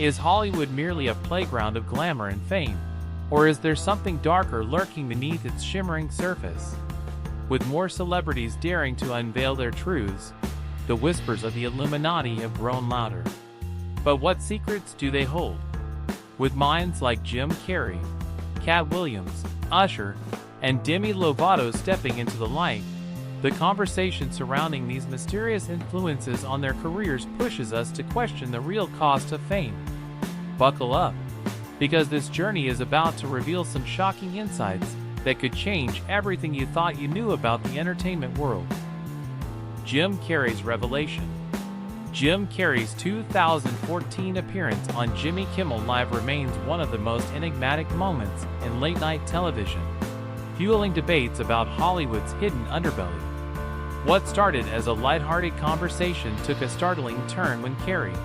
Is Hollywood merely a playground of glamour and fame? Or is there something darker lurking beneath its shimmering surface? With more celebrities daring to unveil their truths, the whispers of the Illuminati have grown louder. But what secrets do they hold? With minds like Jim Carrey, Cat Williams, Usher, and Demi Lovato stepping into the light, the conversation surrounding these mysterious influences on their careers pushes us to question the real cost of fame. Buckle up, because this journey is about to reveal some shocking insights that could change everything you thought you knew about the entertainment world. Jim Carrey's revelation. Jim Carrey's 2014 appearance on Jimmy Kimmel Live remains one of the most enigmatic moments in late-night television, fueling debates about Hollywood's hidden underbelly. What started as a lighthearted conversation took a startling turn when Carrey,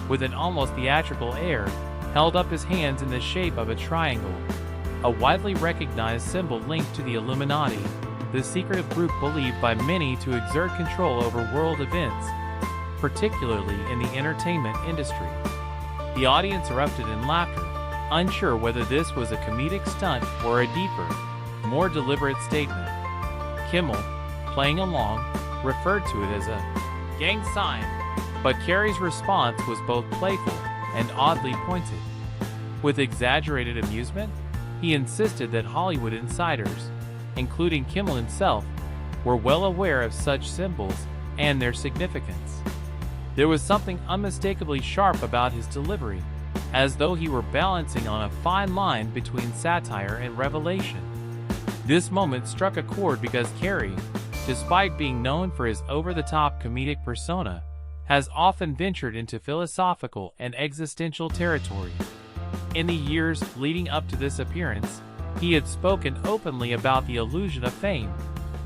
with an almost theatrical air, held up his hands in the shape of a triangle, a widely recognized symbol linked to the Illuminati, the secretive group believed by many to exert control over world events, particularly in the entertainment industry. The audience erupted in laughter, unsure whether this was a comedic stunt or a deeper, more deliberate statement. Kimmel, playing along, referred to it as a gang sign, but Carrey's response was both playful and oddly pointed. With exaggerated amusement, he insisted that Hollywood insiders, including Kimmel himself, were well aware of such symbols and their significance. There was something unmistakably sharp about his delivery, as though he were balancing on a fine line between satire and revelation. This moment struck a chord because Carrey, despite being known for his over-the-top comedic persona, has often ventured into philosophical and existential territory. In the years leading up to this appearance, he had spoken openly about the illusion of fame,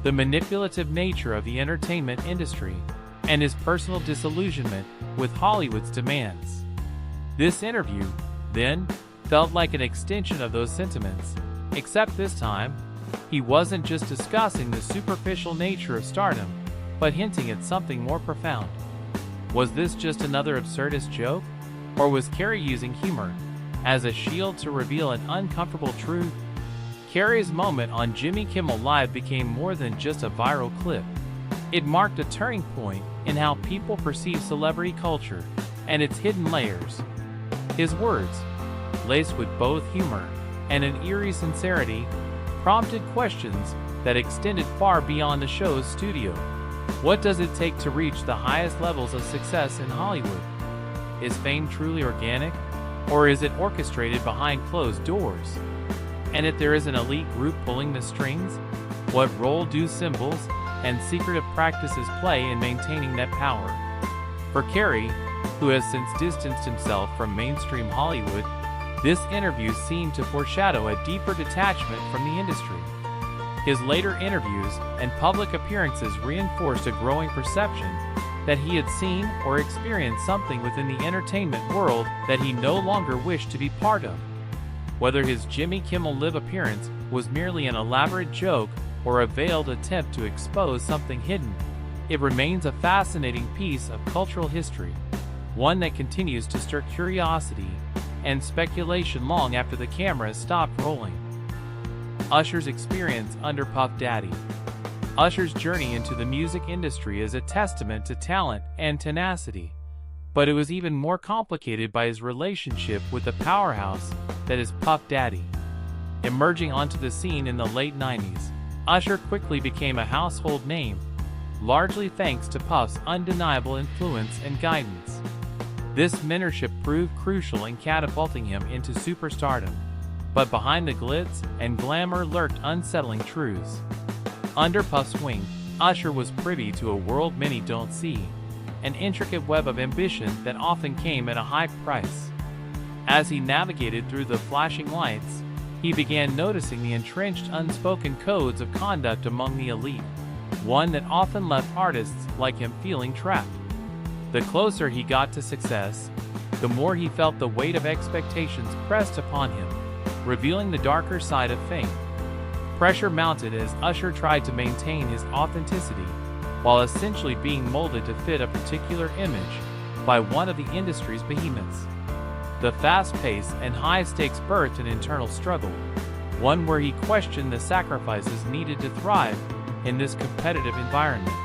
the manipulative nature of the entertainment industry, and his personal disillusionment with Hollywood's demands. This interview, then, felt like an extension of those sentiments, except this time, he wasn't just discussing the superficial nature of stardom, but hinting at something more profound. Was this just another absurdist joke? Or was Carrey using humor as a shield to reveal an uncomfortable truth? Carrey's moment on Jimmy Kimmel Live became more than just a viral clip. It marked a turning point in how people perceive celebrity culture and its hidden layers. His words, laced with both humor and an eerie sincerity, prompted questions that extended far beyond the show's studio. What does it take to reach the highest levels of success in Hollywood? Is fame truly organic, or is it orchestrated behind closed doors? And if there is an elite group pulling the strings, what role do symbols and secretive practices play in maintaining that power? For Carrey, who has since distanced himself from mainstream Hollywood, this interview seemed to foreshadow a deeper detachment from the industry. His later interviews and public appearances reinforced a growing perception that he had seen or experienced something within the entertainment world that he no longer wished to be part of. Whether his Jimmy Kimmel Live appearance was merely an elaborate joke or a veiled attempt to expose something hidden, it remains a fascinating piece of cultural history, one that continues to stir curiosity and speculation long after the cameras stopped rolling. Usher's experience under Puff Daddy. Usher's journey into the music industry is a testament to talent and tenacity, but it was even more complicated by his relationship with the powerhouse that is Puff Daddy. Emerging onto the scene in the late 90s, Usher quickly became a household name, largely thanks to Puff's undeniable influence and guidance. This mentorship proved crucial in catapulting him into superstardom, but behind the glitz and glamour lurked unsettling truths. Under Puff's wing, Usher was privy to a world many don't see, an intricate web of ambition that often came at a high price. As he navigated through the flashing lights, he began noticing the entrenched unspoken codes of conduct among the elite, one that often left artists like him feeling trapped. The closer he got to success, the more he felt the weight of expectations pressed upon him, revealing the darker side of fame. Pressure mounted as Usher tried to maintain his authenticity, while essentially being molded to fit a particular image by one of the industry's behemoths. The fast pace and high stakes birthed an internal struggle, one where he questioned the sacrifices needed to thrive in this competitive environment.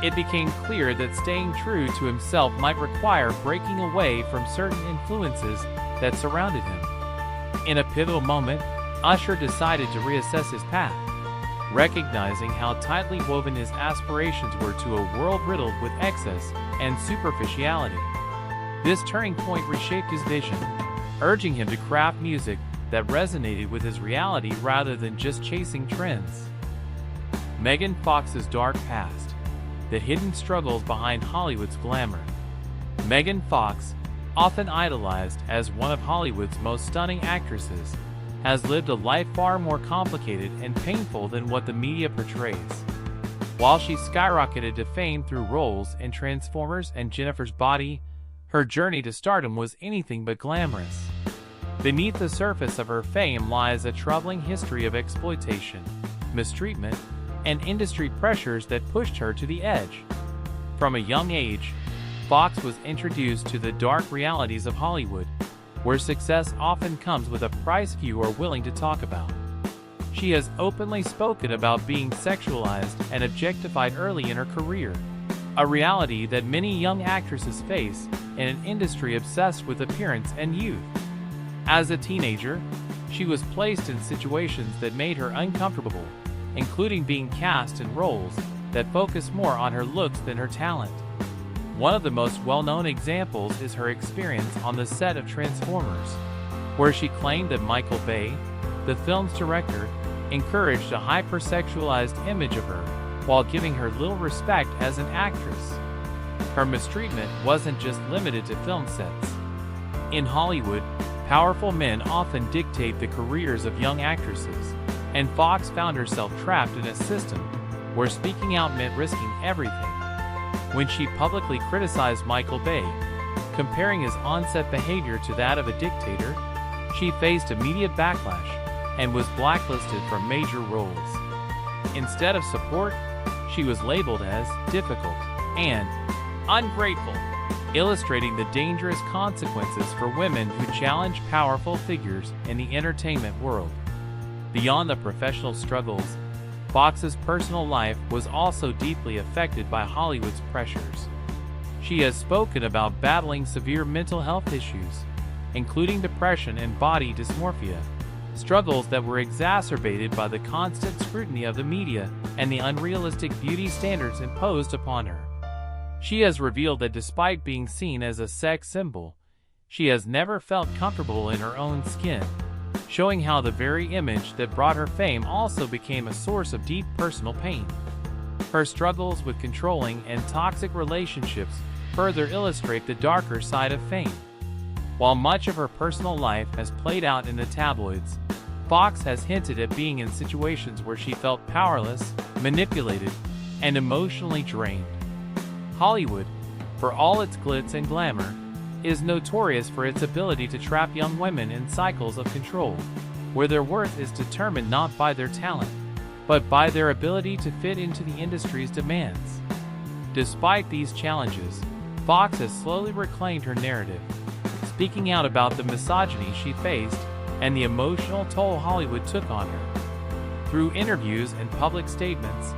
It became clear that staying true to himself might require breaking away from certain influences that surrounded him. In a pivotal moment, Usher decided to reassess his path, recognizing how tightly woven his aspirations were to a world riddled with excess and superficiality. This turning point reshaped his vision, urging him to craft music that resonated with his reality rather than just chasing trends. Megan Fox's dark past. The hidden struggles behind Hollywood's glamour. Megan Fox, often idolized as one of Hollywood's most stunning actresses, has lived a life far more complicated and painful than what the media portrays. While she skyrocketed to fame through roles in Transformers and Jennifer's Body, her journey to stardom was anything but glamorous. Beneath the surface of her fame lies a troubling history of exploitation, mistreatment, and industry pressures that pushed her to the edge. From a young age, Fox was introduced to the dark realities of Hollywood, where success often comes with a price few are willing to talk about. She has openly spoken about being sexualized and objectified early in her career, a reality that many young actresses face in an industry obsessed with appearance and youth. As a teenager, she was placed in situations that made her uncomfortable, including being cast in roles that focus more on her looks than her talent. One of the most well-known examples is her experience on the set of Transformers, where she claimed that Michael Bay, the film's director, encouraged a hypersexualized image of her while giving her little respect as an actress. Her mistreatment wasn't just limited to film sets. In Hollywood, powerful men often dictate the careers of young actresses, and Fox found herself trapped in a system where speaking out meant risking everything. When she publicly criticized Michael Bay, comparing his on-set behavior to that of a dictator, she faced immediate backlash and was blacklisted from major roles. Instead of support, she was labeled as difficult and ungrateful, illustrating the dangerous consequences for women who challenge powerful figures in the entertainment world. Beyond the professional struggles, Fox's personal life was also deeply affected by Hollywood's pressures. She has spoken about battling severe mental health issues, including depression and body dysmorphia, struggles that were exacerbated by the constant scrutiny of the media and the unrealistic beauty standards imposed upon her. She has revealed that despite being seen as a sex symbol, she has never felt comfortable in her own skin, showing how the very image that brought her fame also became a source of deep personal pain. Her struggles with controlling and toxic relationships further illustrate the darker side of fame. While much of her personal life has played out in the tabloids, Fox has hinted at being in situations where she felt powerless, manipulated, and emotionally drained. Hollywood, for all its glitz and glamour, is notorious for its ability to trap young women in cycles of control, where their worth is determined not by their talent, but by their ability to fit into the industry's demands. Despite these challenges, Fox has slowly reclaimed her narrative, speaking out about the misogyny she faced and the emotional toll Hollywood took on her. Through interviews and public statements,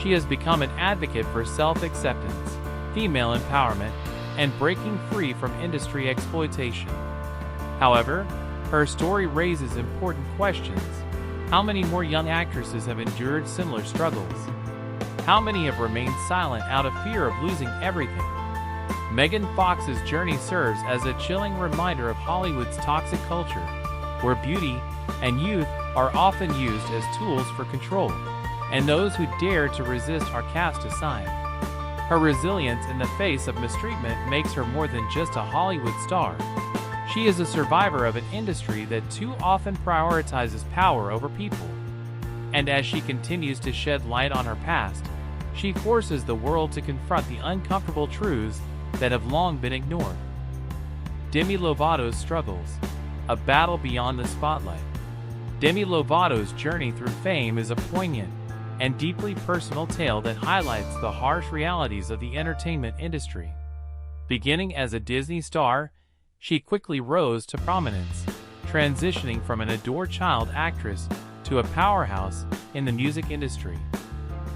she has become an advocate for self-acceptance, female empowerment, and breaking free from industry exploitation. However, her story raises important questions. How many more young actresses have endured similar struggles? How many have remained silent out of fear of losing everything? Megan Fox's journey serves as a chilling reminder of Hollywood's toxic culture, where beauty and youth are often used as tools for control, and those who dare to resist are cast aside. Her resilience in the face of mistreatment makes her more than just a Hollywood star. She is a survivor of an industry that too often prioritizes power over people. And as she continues to shed light on her past, she forces the world to confront the uncomfortable truths that have long been ignored. Demi Lovato's struggles, a battle beyond the spotlight. Demi Lovato's journey through fame is a poignant and deeply personal tale that highlights the harsh realities of the entertainment industry. Beginning as a Disney star, she quickly rose to prominence, transitioning from an adored child actress to a powerhouse in the music industry.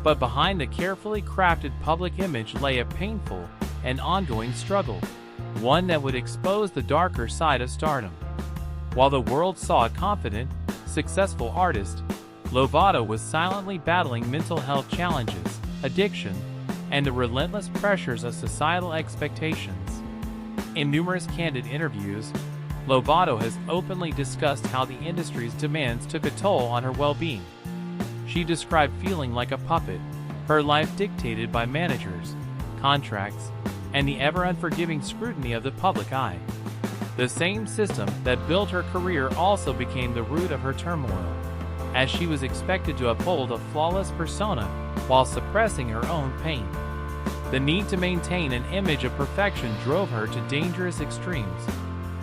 But behind the carefully crafted public image lay a painful and ongoing struggle, one that would expose the darker side of stardom. While the world saw a confident, successful artist, Lovato was silently battling mental health challenges, addiction, and the relentless pressures of societal expectations. In numerous candid interviews, Lovato has openly discussed how the industry's demands took a toll on her well-being. She described feeling like a puppet, her life dictated by managers, contracts, and the ever-unforgiving scrutiny of the public eye. The same system that built her career also became the root of her turmoil, as she was expected to uphold a flawless persona while suppressing her own pain. The need to maintain an image of perfection drove her to dangerous extremes,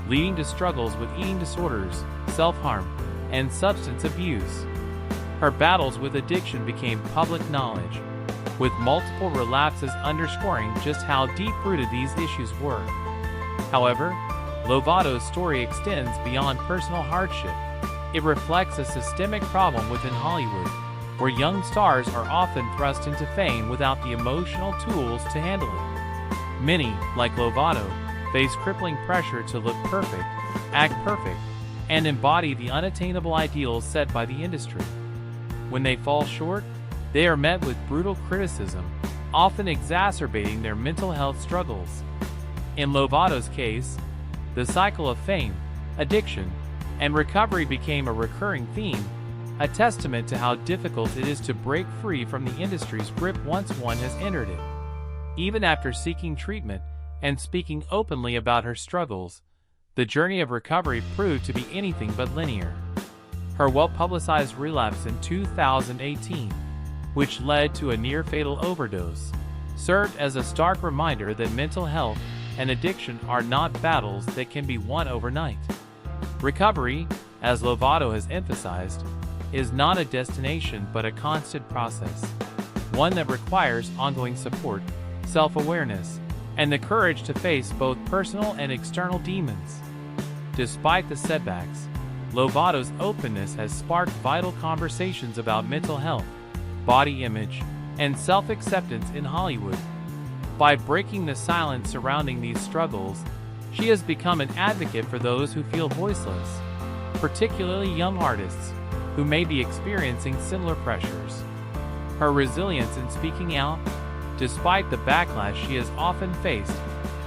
leading to struggles with eating disorders, self-harm, and substance abuse. Her battles with addiction became public knowledge, with multiple relapses underscoring just how deep-rooted these issues were. However, Lovato's story extends beyond personal hardship. It reflects a systemic problem within Hollywood, where young stars are often thrust into fame without the emotional tools to handle it. Many, like Lovato, face crippling pressure to look perfect, act perfect, and embody the unattainable ideals set by the industry. When they fall short, they are met with brutal criticism, often exacerbating their mental health struggles. In Lovato's case, the cycle of fame, addiction, and recovery became a recurring theme, a testament to how difficult it is to break free from the industry's grip once one has entered it. Even after seeking treatment and speaking openly about her struggles, the journey of recovery proved to be anything but linear. Her well-publicized relapse in 2018, which led to a near-fatal overdose, served as a stark reminder that mental health and addiction are not battles that can be won overnight. Recovery, as Lovato has emphasized, is not a destination but a constant process, one that requires ongoing support, self-awareness, and the courage to face both personal and external demons. Despite the setbacks, Lovato's openness has sparked vital conversations about mental health, body image, and self-acceptance in Hollywood. By breaking the silence surrounding these struggles, she has become an advocate for those who feel voiceless, particularly young artists who may be experiencing similar pressures. Her resilience in speaking out, despite the backlash she has often faced,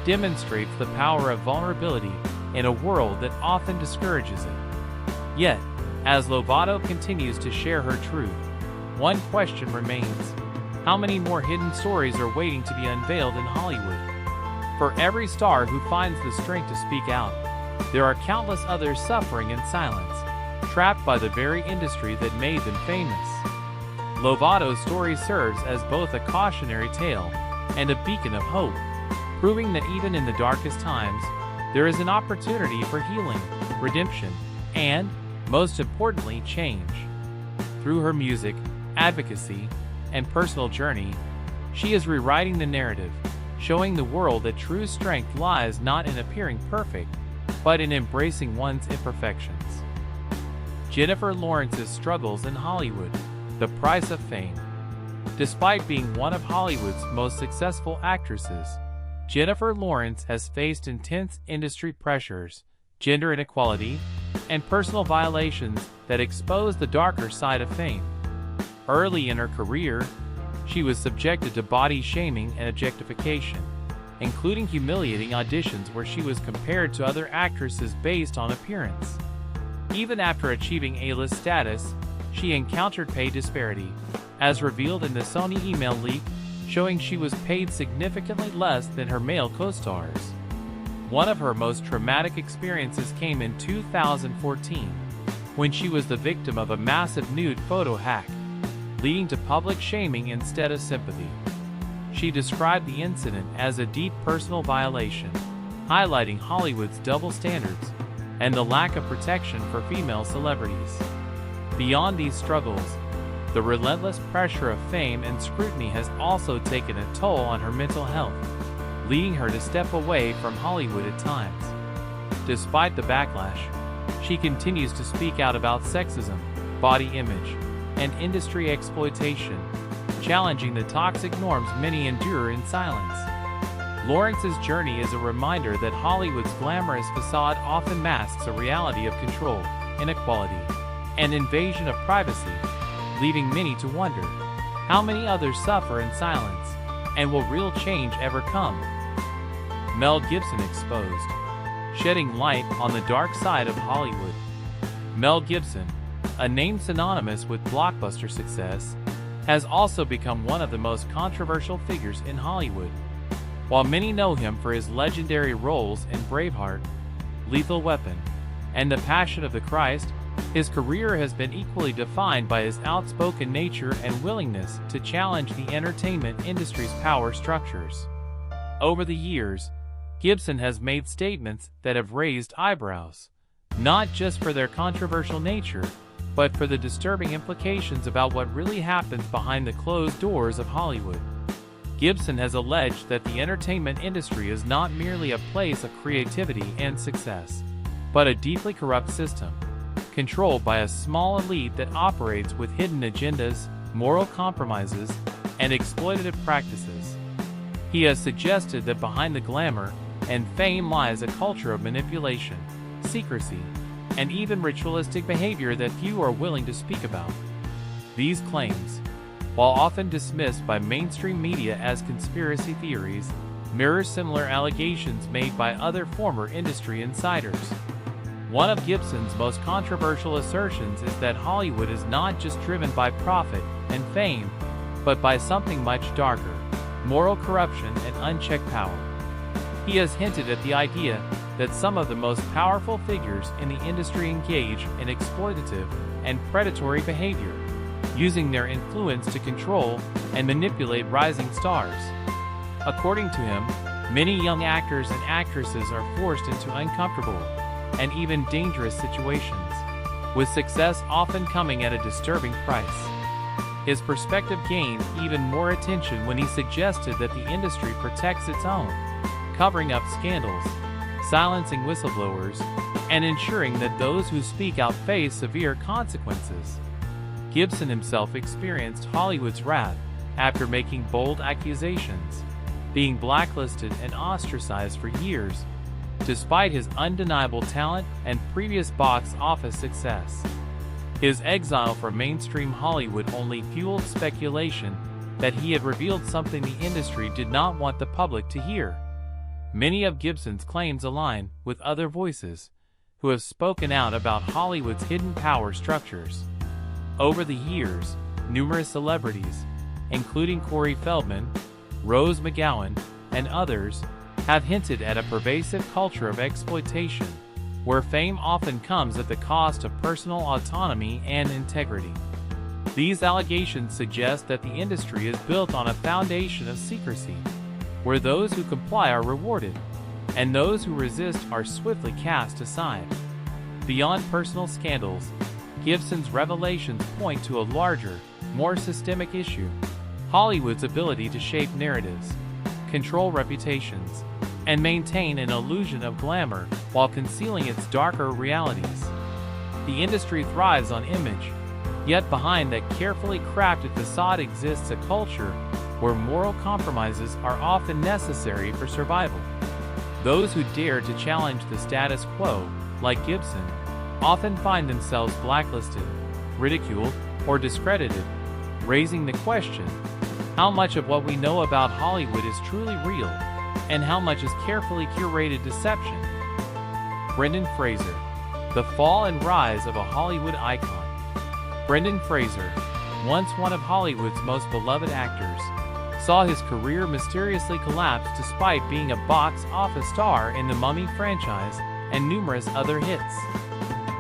demonstrates the power of vulnerability in a world that often discourages it. Yet, as Lovato continues to share her truth, one question remains: how many more hidden stories are waiting to be unveiled in Hollywood? For every star who finds the strength to speak out, there are countless others suffering in silence, trapped by the very industry that made them famous. Lovato's story serves as both a cautionary tale and a beacon of hope, proving that even in the darkest times, there is an opportunity for healing, redemption, and, most importantly, change. Through her music, advocacy, and personal journey, she is rewriting the narrative, showing the world that true strength lies not in appearing perfect, but in embracing one's imperfections. Jennifer Lawrence's struggles in Hollywood, the price of fame. Despite being one of Hollywood's most successful actresses, Jennifer Lawrence has faced intense industry pressures, gender inequality, and personal violations that expose the darker side of fame. Early in her career, she was subjected to body shaming and objectification, including humiliating auditions where she was compared to other actresses based on appearance. Even after achieving A-list status, she encountered pay disparity, as revealed in the Sony email leak, showing she was paid significantly less than her male co-stars. One of her most traumatic experiences came in 2014, when she was the victim of a massive nude photo hack, leading to public shaming instead of sympathy. She described the incident as a deep personal violation, highlighting Hollywood's double standards and the lack of protection for female celebrities. Beyond these struggles, the relentless pressure of fame and scrutiny has also taken a toll on her mental health, leading her to step away from Hollywood at times. Despite the backlash, she continues to speak out about sexism, body image, and industry exploitation, challenging the toxic norms many endure in silence. Lawrence's journey is a reminder that Hollywood's glamorous facade often masks a reality of control, inequality, and invasion of privacy, leaving many to wonder, how many others suffer in silence, and will real change ever come? Mel Gibson exposed, shedding light on the dark side of Hollywood. Mel Gibson, a name synonymous with blockbuster success, has also become one of the most controversial figures in Hollywood. While many know him for his legendary roles in Braveheart, Lethal Weapon, and The Passion of the Christ, his career has been equally defined by his outspoken nature and willingness to challenge the entertainment industry's power structures. Over the years, Gibson has made statements that have raised eyebrows, not just for their controversial nature, but for the disturbing implications about what really happens behind the closed doors of Hollywood. Gibson has alleged that the entertainment industry is not merely a place of creativity and success, but a deeply corrupt system, controlled by a small elite that operates with hidden agendas, moral compromises, and exploitative practices. He has suggested that behind the glamour and fame lies a culture of manipulation, secrecy, and even ritualistic behavior that few are willing to speak about. These claims, while often dismissed by mainstream media as conspiracy theories, mirror similar allegations made by other former industry insiders. One of Gibson's most controversial assertions is that Hollywood is not just driven by profit and fame, but by something much darker: moral corruption and unchecked power. He has hinted at the idea that some of the most powerful figures in the industry engage in exploitative and predatory behavior, using their influence to control and manipulate rising stars. According to him, many young actors and actresses are forced into uncomfortable and even dangerous situations, with success often coming at a disturbing price. His perspective gained even more attention when he suggested that the industry protects its own, covering up scandals, silencing whistleblowers, and ensuring that those who speak out face severe consequences. Gibson himself experienced Hollywood's wrath after making bold accusations, being blacklisted and ostracized for years, despite his undeniable talent and previous box office success. His exile from mainstream Hollywood only fueled speculation that he had revealed something the industry did not want the public to hear. Many of Gibson's claims align with other voices who have spoken out about Hollywood's hidden power structures. Over the years, numerous celebrities, including Corey Feldman, Rose McGowan, and others, have hinted at a pervasive culture of exploitation, where fame often comes at the cost of personal autonomy and integrity. These allegations suggest that the industry is built on a foundation of secrecy, where those who comply are rewarded, and those who resist are swiftly cast aside. Beyond personal scandals, Gibson's revelations point to a larger, more systemic issue: Hollywood's ability to shape narratives, control reputations, and maintain an illusion of glamour while concealing its darker realities. The industry thrives on image, yet behind that carefully crafted facade exists a culture where moral compromises are often necessary for survival. Those who dare to challenge the status quo, like Gibson, often find themselves blacklisted, ridiculed, or discredited, raising the question: how much of what we know about Hollywood is truly real, and how much is carefully curated deception? Brendan Fraser, the fall and rise of a Hollywood icon. Brendan Fraser, once one of Hollywood's most beloved actors, saw his career mysteriously collapse despite being a box office star in the Mummy franchise and numerous other hits.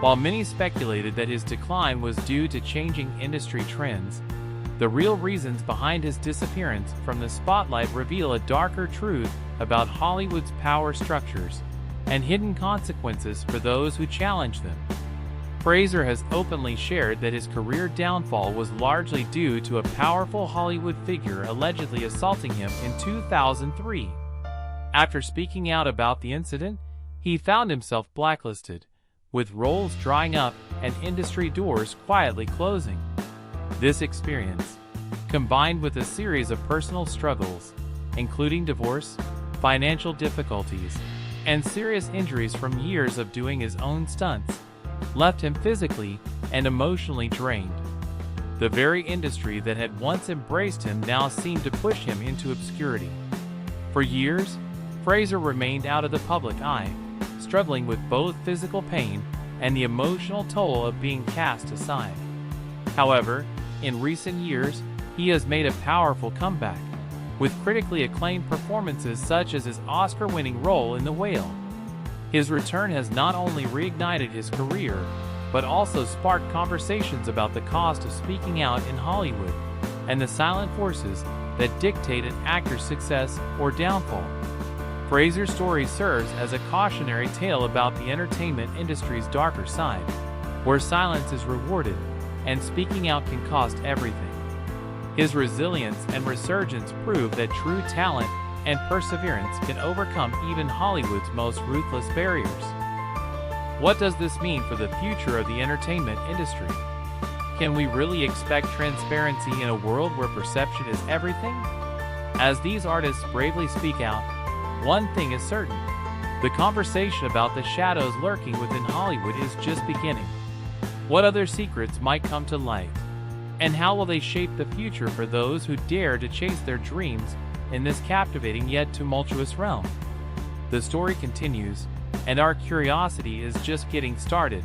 While many speculated that his decline was due to changing industry trends, the real reasons behind his disappearance from the spotlight reveal a darker truth about Hollywood's power structures and hidden consequences for those who challenge them. Fraser has openly shared that his career downfall was largely due to a powerful Hollywood figure allegedly assaulting him in 2003. After speaking out about the incident, he found himself blacklisted, with roles drying up and industry doors quietly closing. This experience, combined with a series of personal struggles, including divorce, financial difficulties, and serious injuries from years of doing his own stunts, left him physically and emotionally drained. The very industry that had once embraced him now seemed to push him into obscurity. For years, Fraser remained out of the public eye, struggling with both physical pain and the emotional toll of being cast aside. However, in recent years, he has made a powerful comeback, with critically acclaimed performances such as his Oscar-winning role in The Whale. His return has not only reignited his career, but also sparked conversations about the cost of speaking out in Hollywood and the silent forces that dictate an actor's success or downfall. Fraser's story serves as a cautionary tale about the entertainment industry's darker side, where silence is rewarded and speaking out can cost everything. His resilience and resurgence prove that true talent and perseverance can overcome even Hollywood's most ruthless barriers. What does this mean for the future of the entertainment industry? Can we really expect transparency in a world where perception is everything? As these artists bravely speak out, one thing is certain: the conversation about the shadows lurking within Hollywood is just beginning. What other secrets might come to light? And how will they shape the future for those who dare to chase their dreams in this captivating yet tumultuous realm? The story continues, and our curiosity is just getting started.